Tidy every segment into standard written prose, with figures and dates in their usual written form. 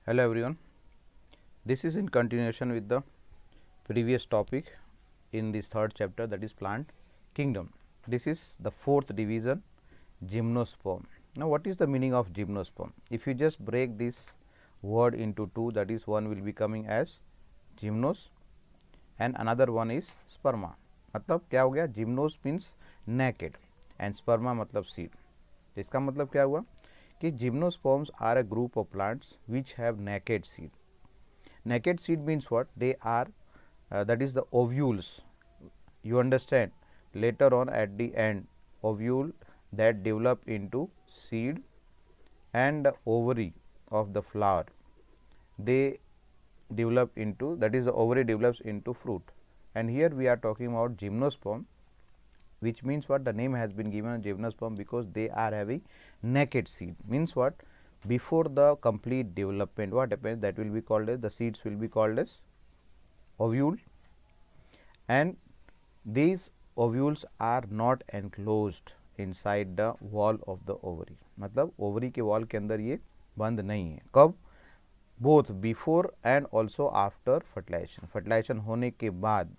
Hello everyone, this is in continuation with the previous topic in this third chapter, that is plant kingdom. This is the fourth division, gymnosperm. Now, what is the meaning of gymnosperm? If you just break this word into two, that is one will be coming as gymnos and another one is sperma. मतलब क्या हो गया, gymnos means naked and sperma मतलब seed. इसका मतलब क्या हुआ कि gymnosperms are a group of plants which have naked seed. Naked seed means what? They are that is the ovules. You understand, later on at the end, ovule that develop into seed and the ovary of the flower, they develop into, that is the ovary develops into fruit. And here we are talking about gymnosperm, which means what? The name has been given gymnosperm because they are having naked seed. Means what? Before the complete development, what happens? That will be called as, the seeds will be called as ovule, and these ovules are not enclosed inside the wall of the ovary. मतलब ovary के wall के अंदर ये बंद नहीं है. कब? both before and also after fertilization. Fertilization होने के बाद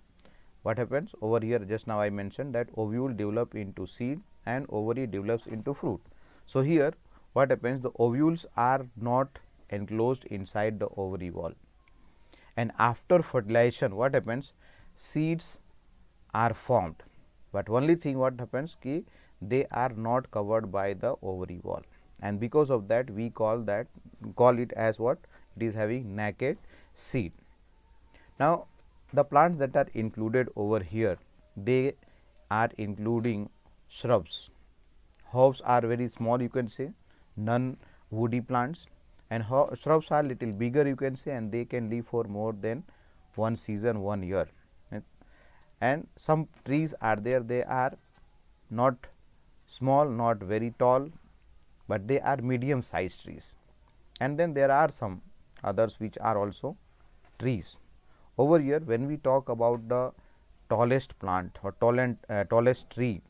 what happens over here? Just now I mentioned that ovule develop into seed and ovary develops into fruit. So here what happens? The ovules are not enclosed inside the ovary wall, and after fertilization what happens? Seeds are formed, but only thing what happens ki they are not covered by the ovary wall, and because of that we call it as what? It is having naked seed. Now, the plants that are included over here, they are including shrubs. Herbs are very small, you can say, non woody plants, and shrubs are little bigger, you can say, and they can live for more than one season, 1 year. And some trees are there, they are not small, not very tall, but they are medium sized trees. And then there are some others which are also trees. Over here, when we talk about the tallest plant or tallest tree,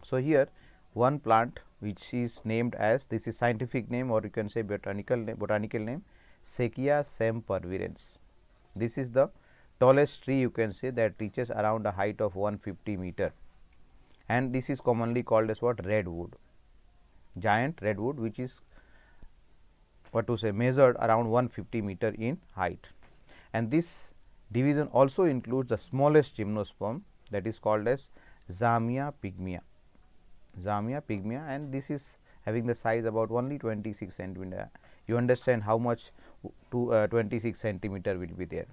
so here one plant which is named as, this is scientific name or you can say botanical name, Sequoia sempervirens. This is the tallest tree, you can say, that reaches around a height of 150 meter, and this is commonly called as what? Redwood, giant redwood, which is what to say, measured around 150 meter in height. And this division also includes the smallest gymnosperm, that is called as Zamia pygmea. Zamia pygmea, and this is having the size about only 26 centimeter. You understand how much 26 centimeter will be there.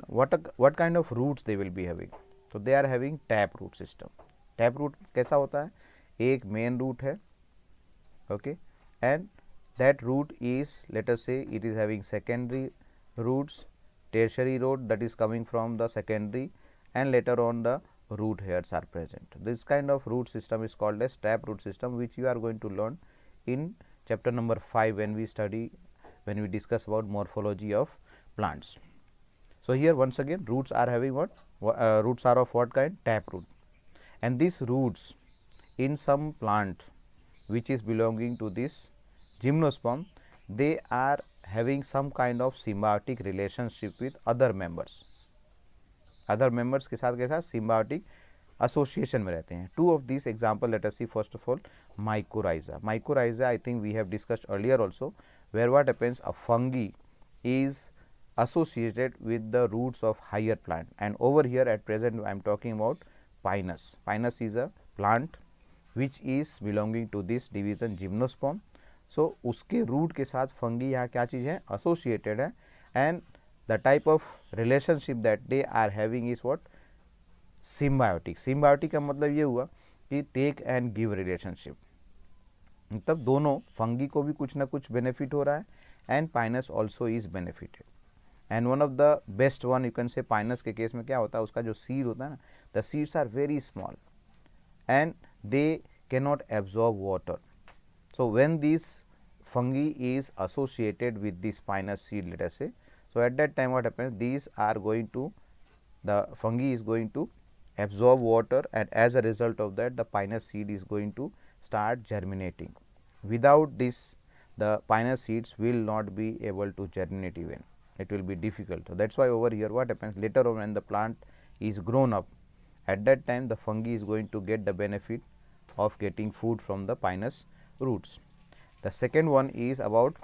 What kind of roots they will be having? So they are having tap root system. Tap root कैसा होता है? एक main root है, okay, and that root is, let us say, it is having secondary roots, tertiary root that is coming from the secondary, and later on the root hairs are present. This kind of root system is called as tap root system, which you are going to learn in chapter number 5 when we discuss about morphology of plants. So here once again, roots are having what? Roots are of what kind? Tap root. And these roots in some plant which is belonging to this gymnosperm, they are having some kind of symbiotic relationship with other members. Other members के साथ symbiotic association में रहते हैं. Two of these example, let us see. First of all, mycorrhiza. Mycorrhiza, I think we have discussed earlier also, where what happens, a fungi is associated with the roots of higher plant, and over here at present I am talking about Pinus. Pinus is a plant which is belonging to this division gymnosperm. So उसके root के साथ fungi यहाँ क्या चीज़ है? Associated है, and the type of relationship that they are having is what? Symbiotic. Symbiotic का मतलब ये हुआ कि टेक एंड गिव रिलेशनशिप, मतलब दोनों फंगी को भी कुछ ना कुछ बेनिफिट हो रहा है, and Pinus also is benefited. And one of the best one, you can say, Pinus के केस में क्या होता है, उसका जो सीड होता है ना, the seeds are very small and they cannot absorb water. So when this fungi is associated with this Pinus seed, let us say, so at that time what happens, these are going to, the fungi is going to absorb water, and as a result of that the Pinus seed is going to start germinating. Without this, the pinus seeds will not be able to germinate even, it will be difficult. So, that is why over here what happens later on when the plant is grown up, at that time the fungi is going to get the benefit of getting food from the pinus roots. The second one is about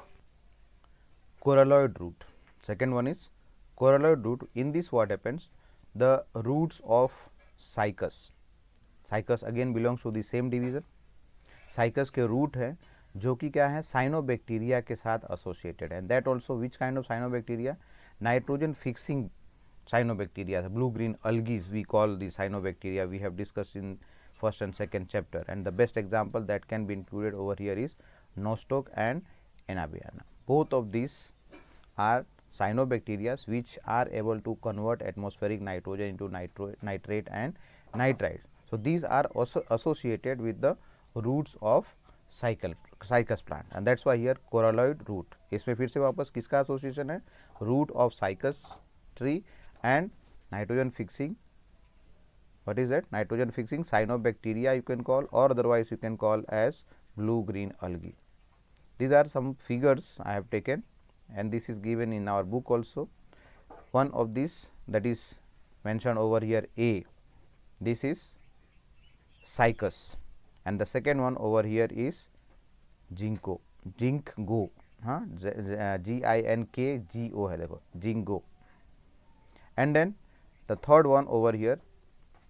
coralloid root. Second one is coralloid root. In this what happens, the roots of cycas, cycas again belongs to the same division, cycas के root है जो कि क्या है cyanobacteria के साथ associated है, that also which kind of cyanobacteria, nitrogen fixing cyanobacteria, blue green algae we call the cyanobacteria, we have discussed in first and second chapter, and the best example that can be included over here is nostoc and anabaena. Both of these are cyanobacteria which are able to convert atmospheric nitrogen into nitrate and nitrite. So, these are also associated with the roots of cycas plant, and that is why here coralloid root. इसमें फिर से वापस किसका association है, root of cycas tree and nitrogen fixing, what is that, nitrogen fixing cyanobacteria you can call, or otherwise you can call as blue green algae. These are some figures I have taken, and this is given in our book also. One of these that is mentioned over here A, this is cycas, and the second one over here is ginkgo, GINKGO है देखो, ginkgo. And then the third one over here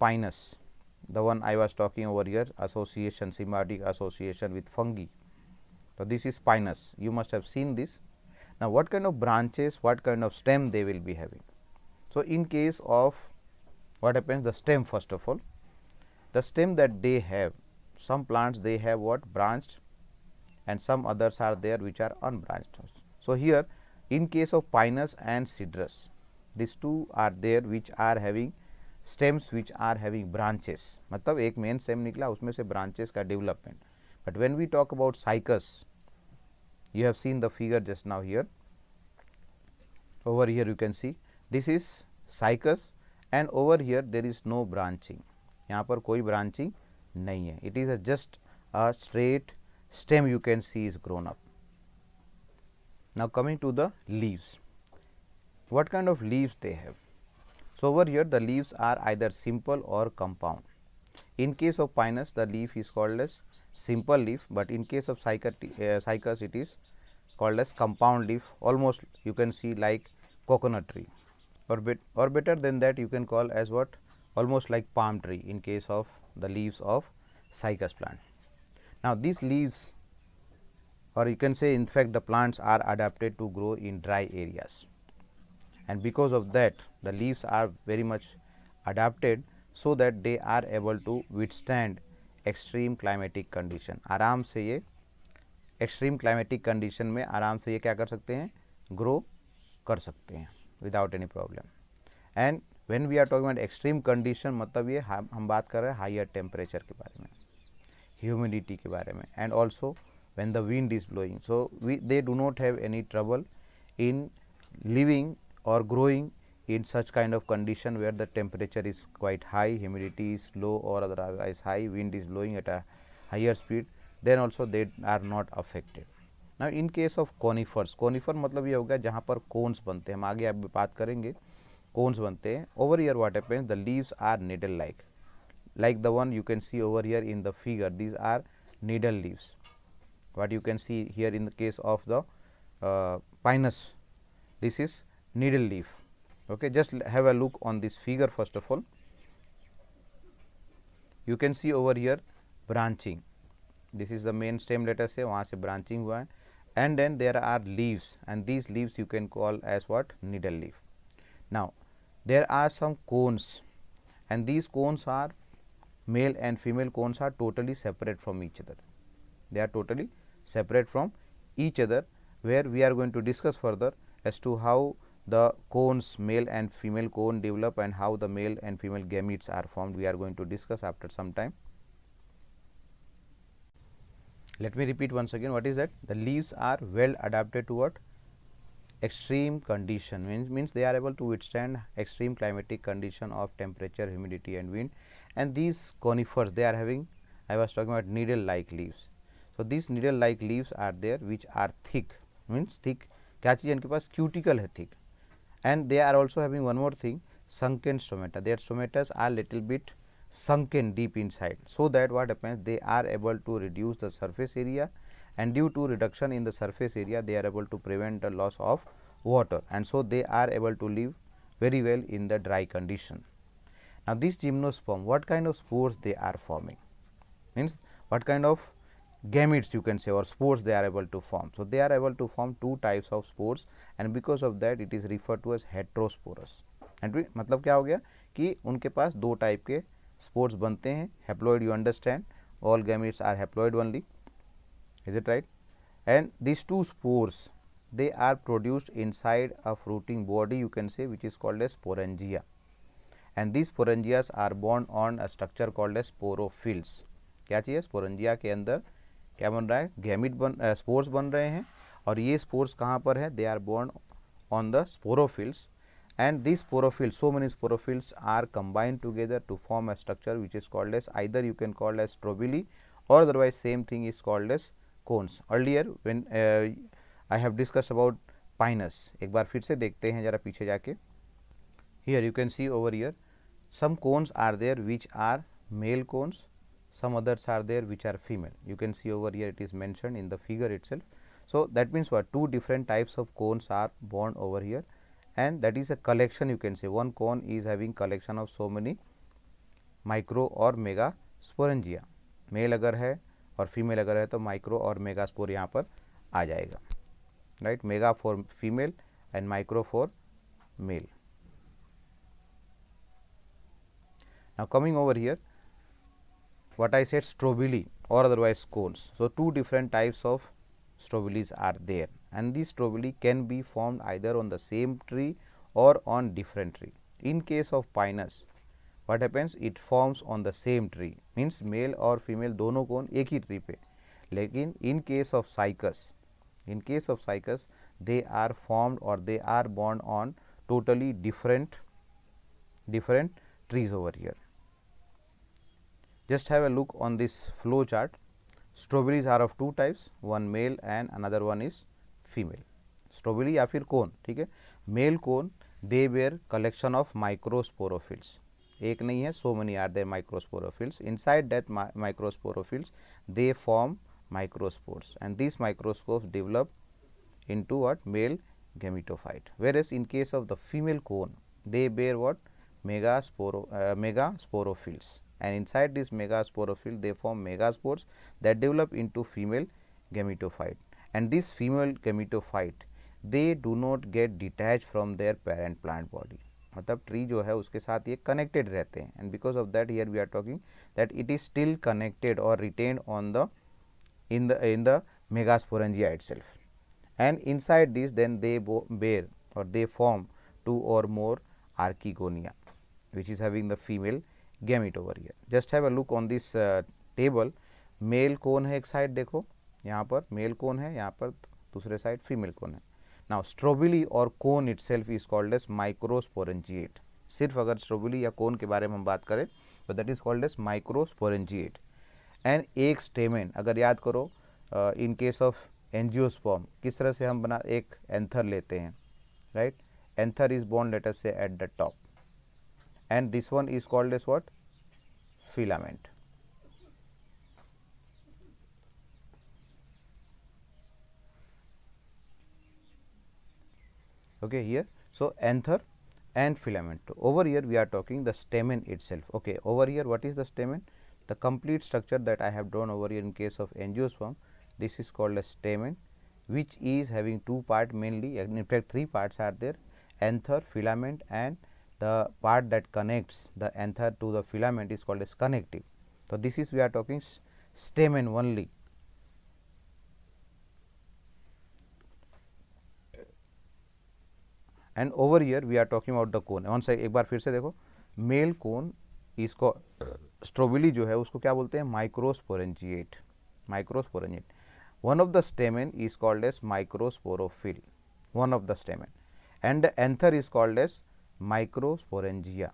pinus, the one I was talking over here, association, symbiotic association with fungi. So, this is pinus, you must have seen this. Now, what kind of branches, what kind of stem they will be having. So, in case of what happens, the stem, first of all, the stem that they have, some plants they have what, branched, and some others are there which are unbranched. So, here in case of pinus and cedrus, these two are there which are having stems which are having branches, मतलब एक main stem निकला उसमें से branches का development. But when we talk about cycas, you have seen the figure just now here, over here you can see this is cycas, and over here there is no branching, यहाँ पर कोई branching नहीं है, it is a just a straight stem you can see is grown up. Now, coming to the leaves, what kind of leaves they have. So, over here the leaves are either simple or compound. In case of pinus the leaf is called as simple leaf, but in case of cycas it is called as compound leaf, almost you can see like coconut tree, or better than that you can call as what, almost like palm tree in case of the leaves of cycas plant. Now, these leaves, or you can say in fact the plants are adapted to grow in dry areas, and because of that the leaves are very much adapted so that they are able to withstand extreme climatic condition. आराम से ये extreme climatic condition में आराम से ये क्या कर सकते हैं, grow कर सकते हैं without any problem. And when we are talking about extreme condition, मतलब ये हम बात कर रहे हैं higher temperature के बारे में, humidity के बारे में, and also when the wind is blowing. So, they do not have any trouble in living or growing in such kind of condition where the temperature is quite high, humidity is low or otherwise high, wind is blowing at a higher speed, then also they are not affected. Now, in case of conifers, conifer मतलब ये हो गया जहाँ पर cones बनते हैं, हम आगे अब बात करेंगे, cones बनते हैं. Over here what happens, the leaves are needle like the one you can see over here in the figure, these are needle leaves, what you can see here in the case of the pinus, this is needle leaf. Okay, just have a look on this figure. First of all, you can see over here branching, this is the main stem, let us say वहाँ से branching हुआ है, and then there are leaves, and these leaves you can call as what, needle leaf. Now, there are some cones, and these cones are male and female cones are totally separate from each other, they are totally separate from each other, where we are going to discuss further as to how the cones, male and female cone develop and how the male and female gametes are formed, we are going to discuss after some time. Let me repeat once again, what is that? The leaves are well adapted to what? Extreme condition, means they are able to withstand extreme climatic condition of temperature, humidity and wind, and these conifers they are having, I was talking about needle like leaves. So this needle like leaves are there which are thick, means thick क्या चीज़ इनके पास, cuticle है thick, and they are also having one more thing, sunken stomata. Their stomatas are little bit sunken deep inside, so that what happens, they are able to reduce the surface area, and due to reduction in the surface area they are able to prevent the loss of water, and so they are able to live very well in the dry condition. Now, this gymnosperm, what kind of spores they are forming, means what kind of gametes you can say or spores they are able to form. So, they are able to form two types of spores, and because of that it is referred to as heterosporous. And मतलब क्या हो गया कि उनके पास दो type के spores बनते हैं, haploid, you understand, all gametes are haploid only, is it right? And these two spores, they are produced inside a fruiting body, you can say, which is called as sporangia, and these sporangias are born on a structure called as sporophylls. क्या चाहिए, sporangia के अंदर क्या बन रहा है, gamete spores बन रहे हैं, और ये स्पोर्स कहाँ पर है, they are borne on the sporophylls, and these sporophylls, so many sporophylls are combined together to form a structure which is called as, either you can call as strobili, or otherwise same thing is called as cones. Earlier when I have discussed about pinus, एक बार फिर से देखते हैं जरा पीछे जाके. Here you can see over here some cones are there which are male cones, some others are there which are female. You can see over here it is mentioned in the figure itself. So, that means what, two different types of cones are born over here, and that is a collection, you can say, one cone is having collection of so many micro और mega sporangia. Mail अगर है और female अगर है तो micro और mega spore यहाँ पर आ जाएगा, right, mega for female and micro for male. Now, coming over here, what I said, strobili or otherwise cones. So, two different types of strobilis are there, and these strobili can be formed either on the same tree or on different tree. In case of pinus, what happens, it forms on the same tree, means male और female दोनों cone एक ही tree पे. लेकिन in case of cycas, they are formed or they are born on totally different trees over here. Just have a look on this flow chart. Strobilis are of two types, one male and another one is female. Strobili या फिर cone, ठीक है. Male cone, they bear collection of microsporophylls. एक नहीं है, so many are there microsporophylls. Inside that microsporophylls, they form microspores, and these microspores develop into what, male gametophyte. Whereas in case of the female cone, they bear what, megasporophylls, and inside this megasporophyll they form megaspores that develop into female gametophyte, and this female gametophyte, they do not get detached from their parent plant body. मतलब tree जो है उसके साथ ये connected रहते हैं, and because of that here we are talking that it is still connected और retained on the in the megasporangia itself, and inside this then they bear or they form two or more archegonia, which is having the female gamete over here. Just have a look on this table. Male कौन है एक side, देखो यहाँ पर mail कौन है, यहाँ पर दूसरे साइड फीमेल कौन है. नाउ स्ट्रोबिली और cone itself is called as microsporangiate. सिर्फ अगर स्ट्रोबिली या कोन के बारे में हम बात करें तो that is called as microsporangiate. And एक स्टेमेन, अगर याद करो इन केस ऑफ एंजियोस्पर्म किस तरह से हम बना, एक एंथर लेते हैं, right, anther is born let us say at the top, and this one is called as what, filament. Okay, here, so anther and filament. Over here we are talking the stamen itself. Okay, over here what is the stamen? The complete structure that I have drawn over here in case of angiosperm, this is called a stamen, which is having two parts mainly, in fact three parts are there, anther, filament, and the part that connects the anther to the filament is called as connective. So, this is we are talking stamen only. And over here we are talking about the cone. once एक बार फिर से देखो, male cone इसको स्ट्रोबिली जो है उसको क्या बोलते हैं, microsporangiate. Microsporangiate. One of the stamen is called as microsporophyll, one of the stamen, and the anther is called as microsporangia.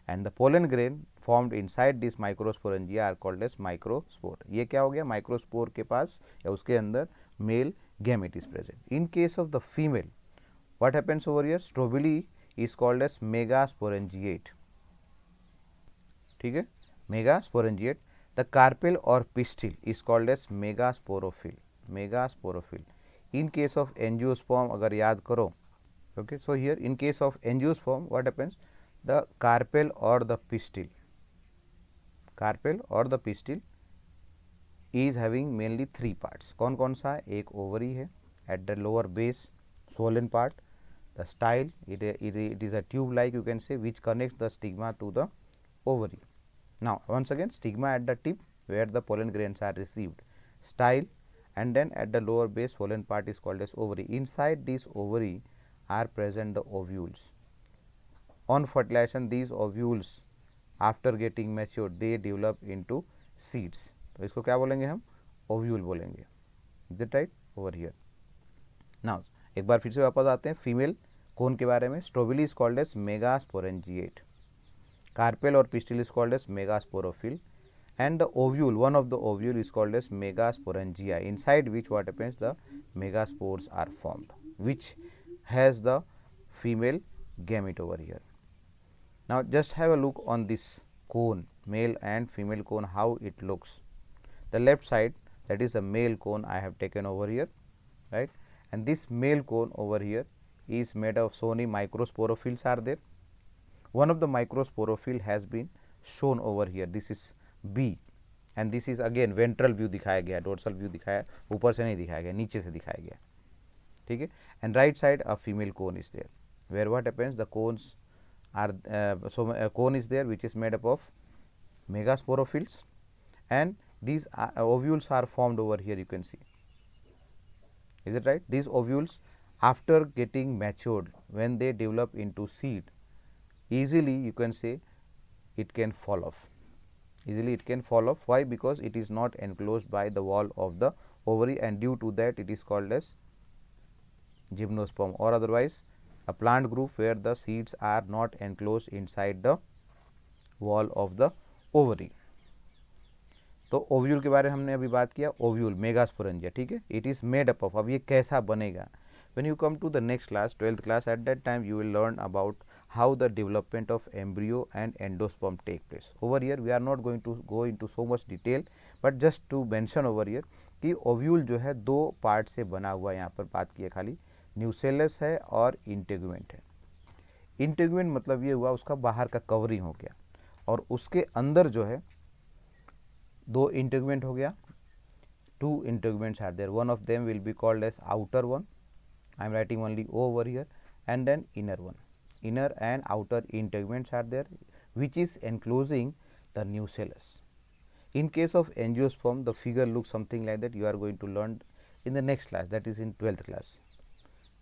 and the pollen grain formed inside this microsporangia are called as microspore. ये क्या हो गया, microspore के पास या उसके अंदर male gamete is present. In case of the female, what happens over here? Strobili is called as megasporangiate. ठीक है, megasporangiate. The carpel or pistil is called as megasporophyll. Megasporophyll. In case of angiosperm, अगर याद करो, okay, so here in case of angiosperm, what happens? The carpel or the pistil, carpel or the pistil is having mainly three parts. कौन कौन सा? एक ovary है at the lower base, swollen part. The style, it is a tube like, you can say, which connects the stigma to the ovary. Now once again, stigma at the tip where the pollen grains are received, style, and then at the lower base swollen part is called as ovary. Inside this ovary are present the ovules. On fertilization, these ovules after getting matured they develop into seeds. तो इसको क्या बोलेंगे हम? Ovule बोलेंगे. Is it right over here? Now एक बार फिर से वापस आते हैं फीमेल कोन के बारे में. Strobili is called as megasporangiate, carpel और pistil is called as megasporophyll, and the ovule, one of the ovule is called as megasporangia, inside which what happens, the megaspores are formed, which has the female gamete over here. Now just have a look on this cone, male and female cone, how it looks. The left side, that is a male cone I have taken over here, right, and this male cone over here is made of so many microsporophylls are there. One of the microsporophyll has been shown over here. This is B and this is again ventral view दिखाया गया, dorsal view दिखाया, ऊपर से नहीं दिखाया गया, नीचे से दिखाया गया. ठीक है. And right side a female cone is there, where what happens, the cones are a cone is there which is made up of megasporophylls, and these ovules are formed over here, you can see. Is it right? These ovules after getting matured, when they develop into seed, easily you can say it can fall off. Easily it can fall off. Why? Because it is not enclosed by the wall of the ovary, and due to that it is called as gymnosperm, or otherwise a plant group where the seeds are not enclosed inside the wall of the ovary. तो ovule के बारे में हमने अभी बात किया. Ovule megasporangia, ठीक है. It is made up of. अब ये कैसा बनेगा? When you come to the next class, 12th class, at that time you will learn about how the development of embryo and endosperm take place. Over here we are not going to go into so much detail, but just to mention over here कि ovule जो है दो part से बना हुआ है. यहाँ पर बात की है खाली, न्यूसेलस है और इंटेगुमेंट है. इंटेगुमेंट मतलब ये हुआ उसका बाहर का कवरिंग हो गया, और उसके अंदर जो है दो इंटेगुमेंट हो गया. Two integuments are there. One of them will be called as outer one. I am writing only O over here, and then inner one. Inner and outer integuments are there, which is enclosing the nucellus. In case of angiosperm, the figure looks something like that. You are going to learn in the next class, that is in 12th class.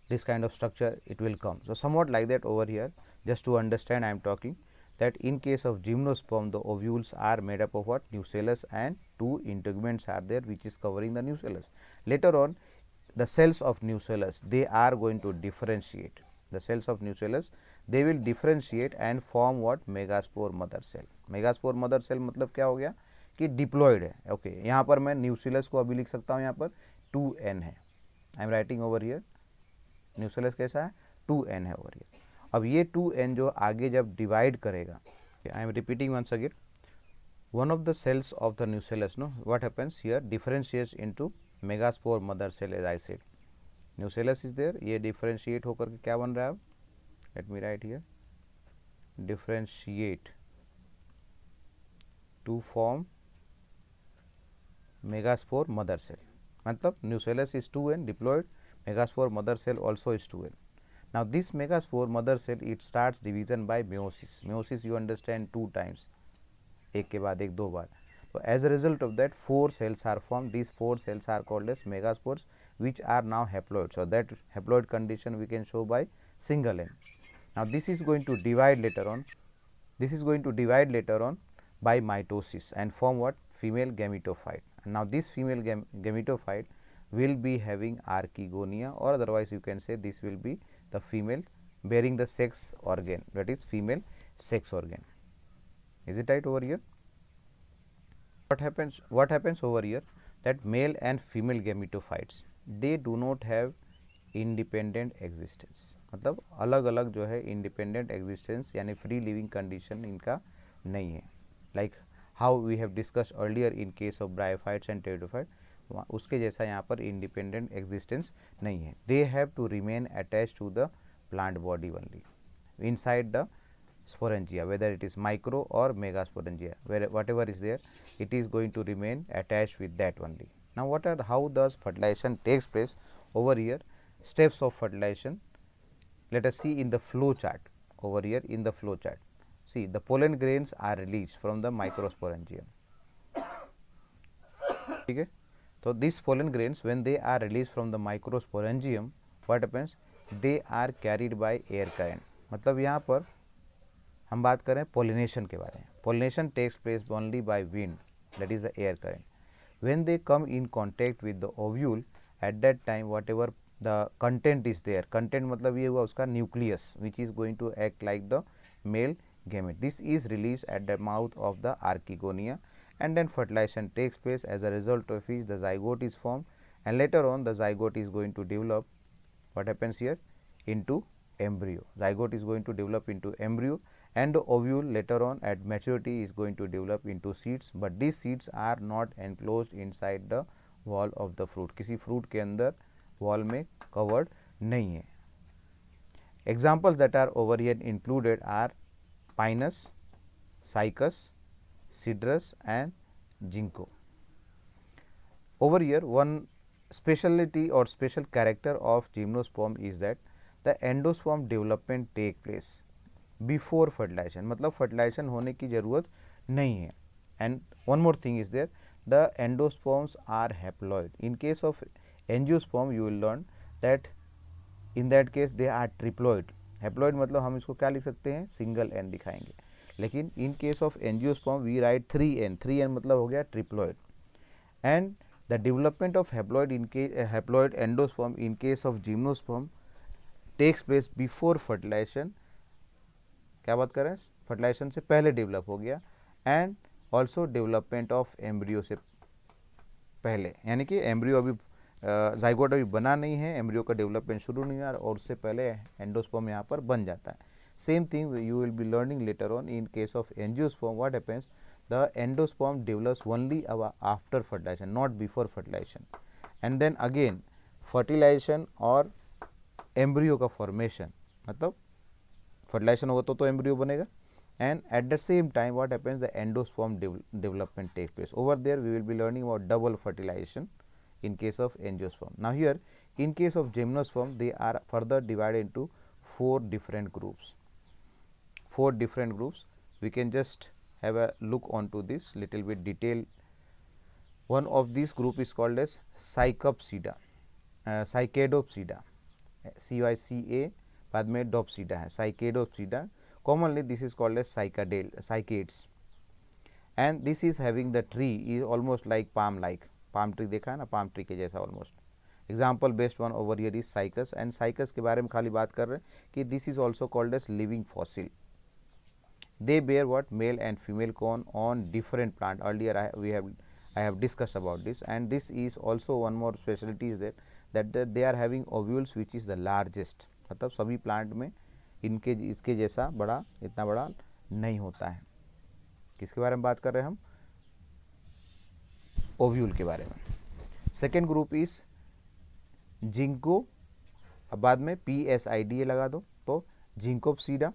This kind of structure it will come. So somewhat like that over here. Just to understand, I am talking that in case of gymnosperm, the ovules are made up of what? Nucellus, and two integuments are there, which is covering the nucellus. Later on, the cells of nucellus, they are going to differentiate. The cells of nucellus, they will differentiate and form what? Megaspore mother cell. Megaspore mother cell मतलब क्या हो गया कि diploid है. Okay, यहाँ पर मैं nucellus को अभी लिख सकता हूँ, यहाँ पर 2n है. I am writing over here. Nucellus कैसा है? 2n है ओवर हियर. अब ये 2n जो आगे जब डिवाइड करेगा, I am repeating once again, one of the cells of the nucellus, no, what happens here, differentiates into megaspore mother cell. As I said, nucellus is there. ये differentiate होकर के क्या बन रहा है? Let me write here, differentiate to form megaspore mother cell. मतलब nucellus is 2n diploid, megaspore mother cell also is 2n. Now this megaspore mother cell, it starts division by meiosis. Meiosis you understand 2 times, एक के बाद एक, 2 बार. So as a result of that, 4 cells are formed. These 4 cells are called as megaspores, which are now haploid. So that haploid condition we can show by single N. Now this is going to divide later on. This is going to divide later on by mitosis and form what? Female gametophyte. And now this female gametophyte will be having archegonia, or otherwise you can say this will be the female bearing the sex organ, that is female sex organ. Is it right over here? What happens over here, that male and female gametophytes, they do not have independent existence. मतलब अलग अलग जो है independent existence यानी free living condition इनका नहीं है. Like how we have discussed earlier in case of bryophytes and pteridophytes, उसके जैसा यहाँ पर independent existence नहीं है. They have to remain attached to the plant body only inside the sporangia, whether it is micro or megasporangia, whatever is there, it is going to remain attached with that only. Now, how does fertilization takes place over here? Steps of fertilization, let us see in the flow chart over here. In the flow chart, see the pollen grains are released from the microsporangium. Okay, so these pollen grains, when they are released from the microsporangium, what happens? They are carried by air current. मतलब यहाँ पर हम बात करें pollination के बारे में. Pollination takes place only by wind, that is the air current. When they come in contact with the ovule, at that time whatever the content is there, content मतलब ये हुआ उसका nucleus, which is going to act like the male gamete. This is released at the mouth of the archegonia, and then fertilization takes place, as a result of which the zygote is formed, and later on the zygote is going to develop, what happens here, into embryo. Zygote is going to develop into embryo, and the ovule later on at maturity is going to develop into seeds, but these seeds are not enclosed inside the wall of the fruit. किसी fruit के अंदर wall में covered नहीं है. Examples that are over here included are Pinus, Cycas, Cedrus and Ginkgo. Over here, one specialty or special character of gymnosperm is that the endosperm development take place before fertilization. मतलब fertilization होने की जरूरत नहीं है. And one more thing is there, the endosperms are haploid. In case of angiosperm, you will learn that in that case they are triploid. Haploid मतलब हम इसको क्या लिख सकते हैं, सिंगल एन दिखाएंगे. लेकिन in case of angiosperm we write 3n. 3n मतलब हो गया triploid. And the development of haploid haploid endosperm in case of gymnosperm takes place before fertilization. क्या बात करें, फर्टिलाइजेशन से पहले डेवलप हो गया. And also development of embryo से पहले, यानी कि एम्ब्रियो अभी जाइगोट अभी बना नहीं है, एम्ब्रियो का डेवलपमेंट शुरू नहीं हुआ और उससे पहले एंडोस्पर्म यहाँ पर बन जाता है. Same thing you will be learning later on in case of angiosperm. What happens, the endosperm develops only after fertilisation, not before fertilisation. And then again fertilisation और एम्ब्रियो का फॉर्मेशन, मतलब फर्टिलाइजेशन होगा तो एम्ब्रियो बनेगा. And at the same time what happens, the endosperm development take place. Over there we will be learning about double fertilisation in case of angiosperm. Now here in case of gymnosperm they are further divided into four different groups. We can just have a look onto this little bit detail. One of these group is called as Cycadopsida, Cycadopsida, CYCA बाद में Dopsida है, Cycadopsida. Commonly this is called as cycads, and this is having the tree is almost like palm tree देखा है ना, palm tree के जैसा almost. Example based one over here is Cycas, and Cycas के बारे में खाली बात कर रहे हैं कि this is also called as living fossil. They bear what, male and female cone on different plant. Earlier I have discussed about this, and this is also one more specialty is that they are having ovules which is the largest. मतलब सभी plant में इसके जैसा बड़ा, इतना बड़ा नहीं होता है. किसके बारे में बात कर रहे हैं हम, ओव्यूल के बारे में. सेकेंड ग्रुप इज जिंको, अब बाद में PSIDA लगा दो तो Ginkgopsida.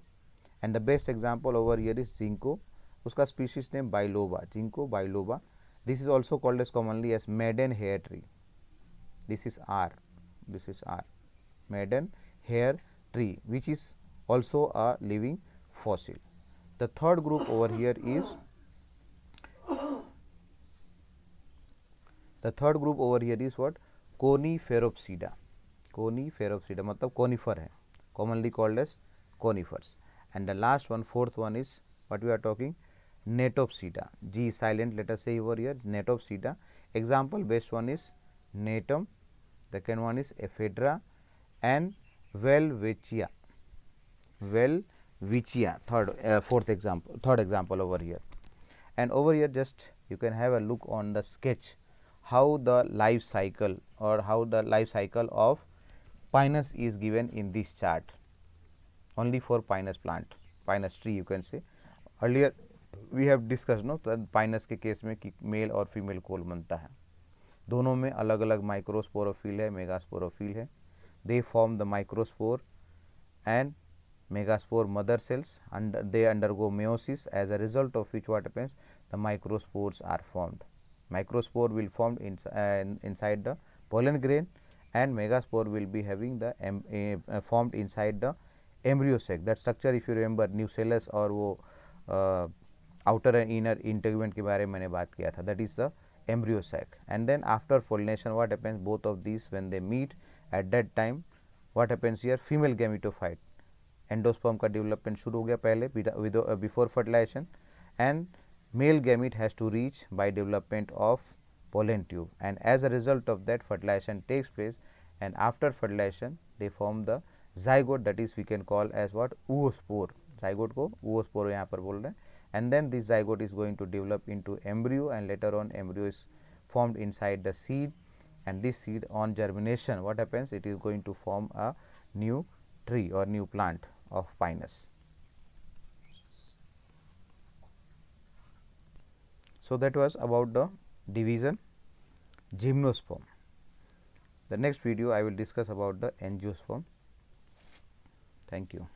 And the best example over here is Ginkgo, उसका species name biloba, Ginkgo biloba. This is also called as commonly as maiden hair tree. This is our maiden hair tree which is also a living fossil. The third group over here is what, Coniferopsida. Coniferopsida मतलब conifer है, commonly called as conifers. And the last one, fourth one is what we are talking, Natopsida. G is silent, let us say over here, Natopsida. Example based one is Natum, second one is Ephedra and Welwitschia. Vichia, third example over here. And over here just you can have a look on the sketch how the life cycle or how the life cycle of Pinus is given in this chart, only for Pinus plant, Pinus tree you can say. Earlier we have discussed no Pinus के case में कि mail और female कोल बनता है, दोनों में अलग अलग माइक्रोस्पोरोफिल है, मेगास्पोरोफिल है. They form the microspore and megaspore mother cells, and they undergo meiosis, as a result of which what happens, the microspores are formed. Microspore will form inside the pollen grain, and megaspore will be having the formed inside the embryo sac. That structure if you remember nucellus और वो outer and inner integument के बारे में मैंने बात किया था, that is the embryo sac. And then after pollination what happens, both of these when they meet at that time what happens here, female gametophyte endosperm का डेवलपमेंट शुरू हो गया पहले before fertilisation, and male gamete has to reach by development of pollen tube, and as a result of that fertilization takes place, and after fertilization they form the zygote, that is we can call as what, oospore. zygote को oospore यहाँ पर बोल रहे हैं. And then this zygote is going to develop into embryo, and later on embryo is formed inside the seed, and this seed on germination what happens, it is going to form a new tree or new plant of Pinus. So that was about the division gymnosperm. The next video I will discuss about the angiosperm. Thank you.